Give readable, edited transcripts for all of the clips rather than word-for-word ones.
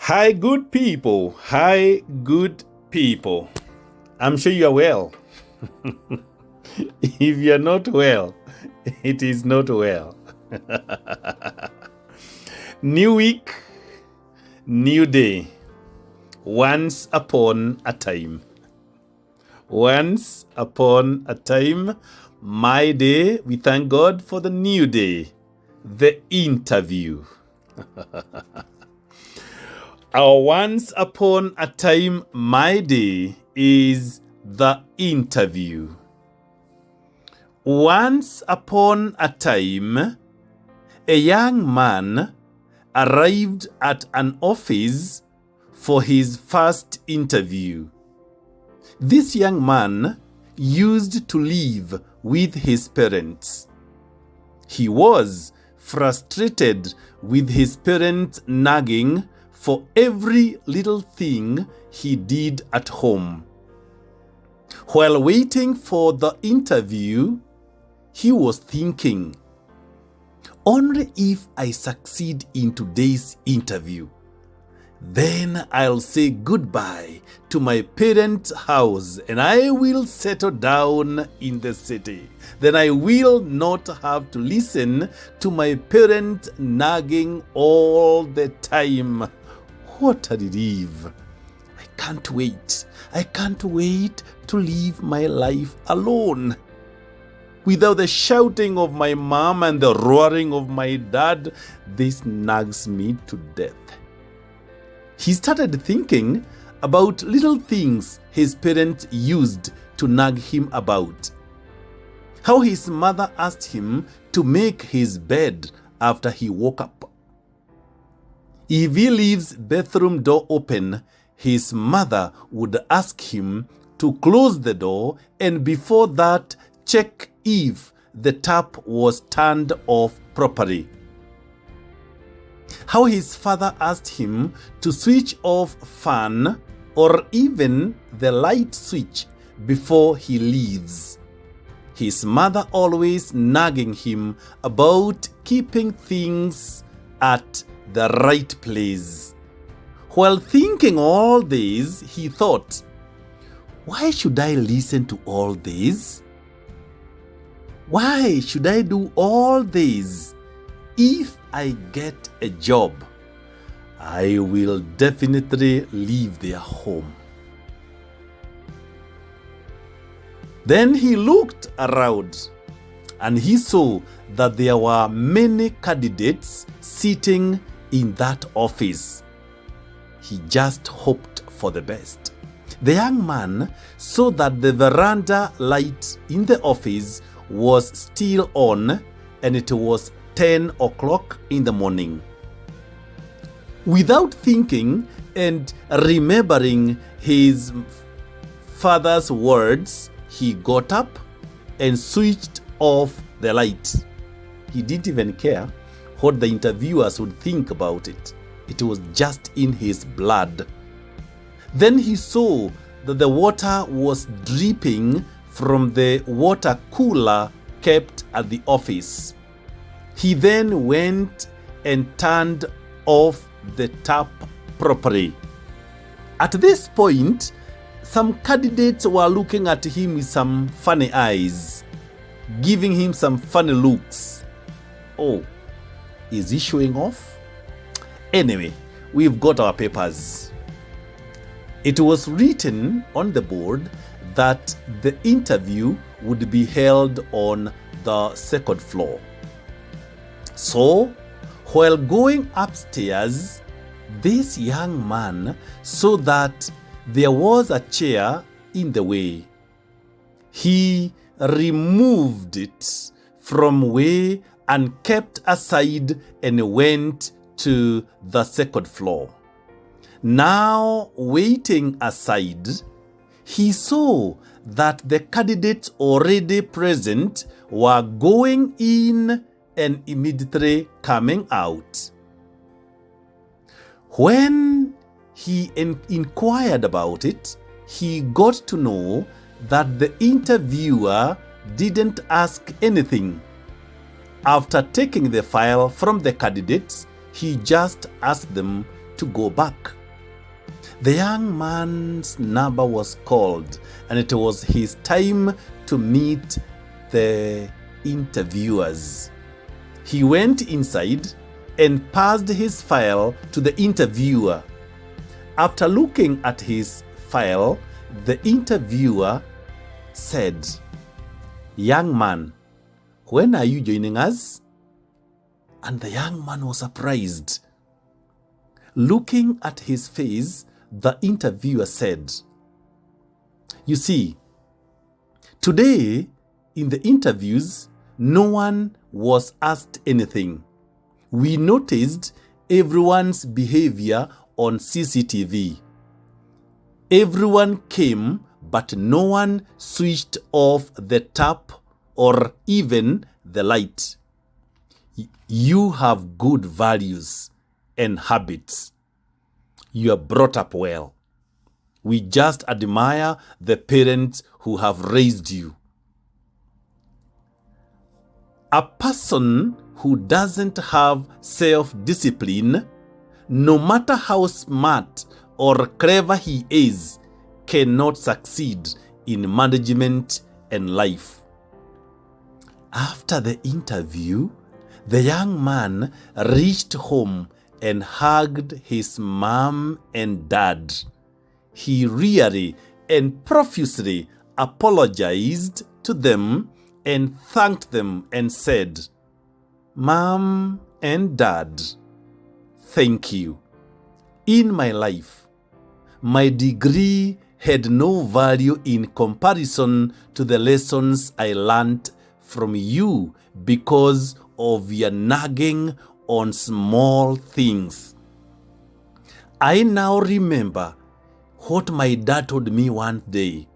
Hi, good people. Hi, good people. I'm sure you are well. If you're not well, it is not well. New week, new day. Once upon a time. Once upon a time, my day, we thank God for the new day, the interview. Our once upon a time, my day is the interview. Once upon a time, a young man arrived at an office for his first interview. This young man used to live with his parents. He was frustrated with his parents nagging for every little thing he did at home. While waiting for the interview, he was thinking, only if I succeed in today's interview, then I'll say goodbye to my parents' house and I will settle down in the city. Then I will not have to listen to my parents nagging all the time. What a relief. I can't wait. I can't wait to live my life alone. Without the shouting of my mom and the roaring of my dad, this nags me to death. He started thinking about little things his parents used to nag him about. How his mother asked him to make his bed after he woke up. If he leaves bathroom door open, his mother would ask him to close the door and before that check if the tap was turned off properly. How his father asked him to switch off fan or even the light switch before he leaves. His mother always nagging him about keeping things at the right place. While thinking all this, he thought, why should I listen to all this? Why should I do all this? If I get a job, I will definitely leave their home. Then he looked around and he saw that there were many candidates sitting in that office. He just hoped for the best. The young man saw that the veranda light in the office was still on and it was 10 o'clock in the morning. Without thinking and remembering his father's words, he got up and switched off the light. He didn't even care what the interviewers would think about it. It was just in his blood. Then he saw that the water was dripping from the water cooler kept at the office. He then went and turned off the tap properly. At this point, some candidates were looking at him with some funny eyes, giving him some funny looks. Oh, is he showing off? Anyway, we've got our papers. It was written on the board that the interview would be held on the second floor. So, while going upstairs, this young man saw that there was a chair in the way. He removed it from way and kept aside and went to the second floor. Now, waiting aside, he saw that the candidates already present were going in and immediately coming out. When he inquired about it, he got to know that the interviewer didn't ask anything. After taking the file from the candidates, he just asked them to go back. The young man's number was called, and it was his time to meet the interviewers. He went inside and passed his file to the interviewer. After looking at his file, the interviewer said, "Young man, when are you joining us?" And the young man was surprised. Looking at his face, the interviewer said, "You see, today in the interviews, no one was asked anything. We noticed everyone's behavior on CCTV. Everyone came, but no one switched off the tap or even the light. You have good values and habits. You are brought up well. We just admire the parents who have raised you. A person who doesn't have self-discipline, no matter how smart or clever he is, cannot succeed in management and life." After the interview, the young man reached home and hugged his mom and dad. He really and profusely apologized to them and thanked them and said, "Mom and Dad, thank you. In my life, my degree had no value in comparison to the lessons I learned from you because of your nagging on small things. I now remember what my dad told me one day,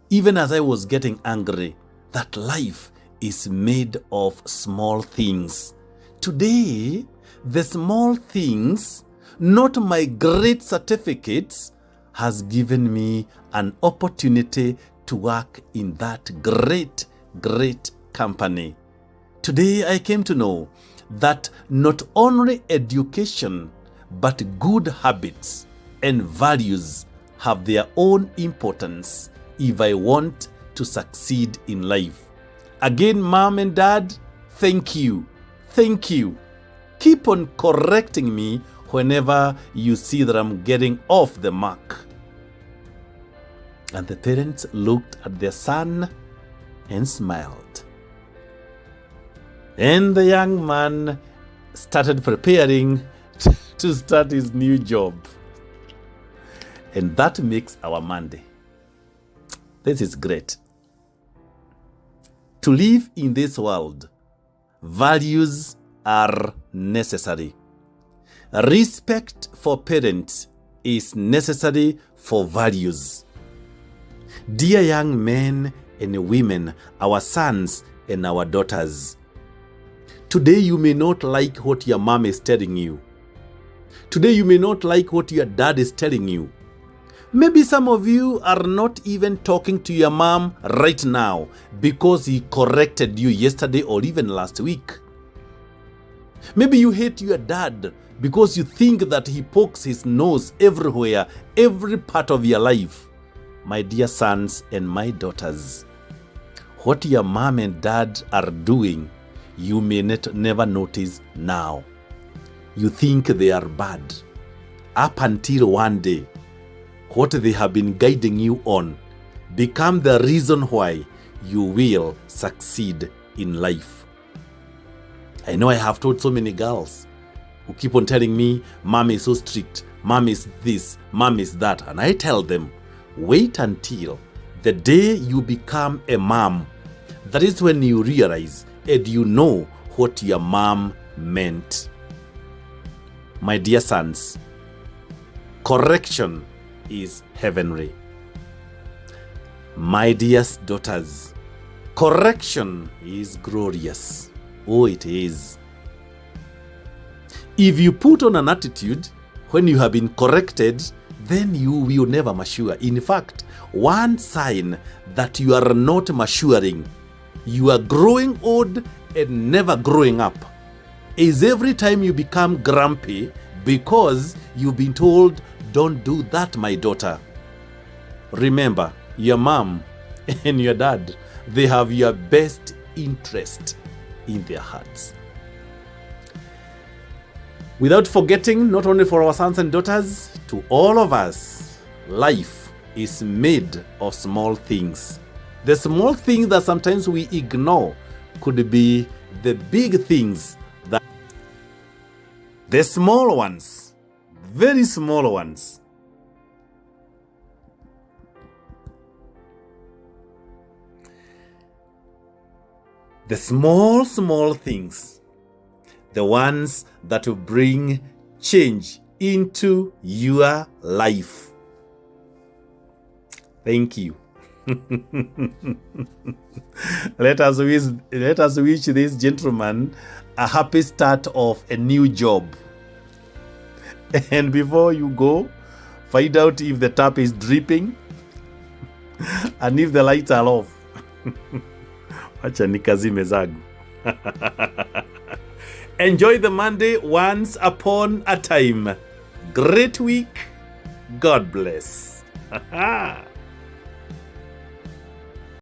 even as I was getting angry, that life is made of small things. Today, the small things, not my great certificates, has given me an opportunity to work in that great company. Today I came to know that not only education, but good habits and values have their own importance if I want to succeed in life. Again, Mom and Dad, thank you. Thank you. Keep on correcting me whenever you see that I'm getting off the mark." And the parents looked at their son and smiled. And the young man started preparing to start his new job. And that makes our Monday. This is great. To live in this world, values are necessary. Respect for parents is necessary for values. Dear young men and women, our sons and our daughters, today you may not like what your mom is telling you. Today you may not like what your dad is telling you. Maybe some of you are not even talking to your mom right now because he corrected you yesterday or even last week. Maybe you hate your dad because you think that he pokes his nose everywhere, every part of your life. My dear sons and my daughters, what your mom and dad are doing, you may never notice now. You think they are bad. Up until one day, what they have been guiding you on become the reason why you will succeed in life. I know I have told so many girls who keep on telling me, Mom is so strict, Mom is this, Mom is that. And I tell them, wait until the day you become a mom. That is when you realize and you know what your mom meant. My dear sons, correction is heavenly. My dear daughters, correction is glorious. Oh, it is. If you put on an attitude when you have been corrected, then you will never mature. In fact, one sign that you are not maturing, you are growing old and never growing up, is every time you become grumpy because you've been told, Don't do that, my daughter. Remember, your mom and your dad, they have your best interest in their hearts. Without forgetting, not only for our sons and daughters, to all of us, life is made of small things. The small things that sometimes we ignore could be the big things, that the small ones, very small ones. The small things, the ones that will bring change into your life. Thank you. Let us wish this gentleman a happy start of a new job. And before you go, find out if the tap is dripping and if the lights are off. Acha nikazime zangu. Enjoy the Monday once upon a time. Great week. God bless.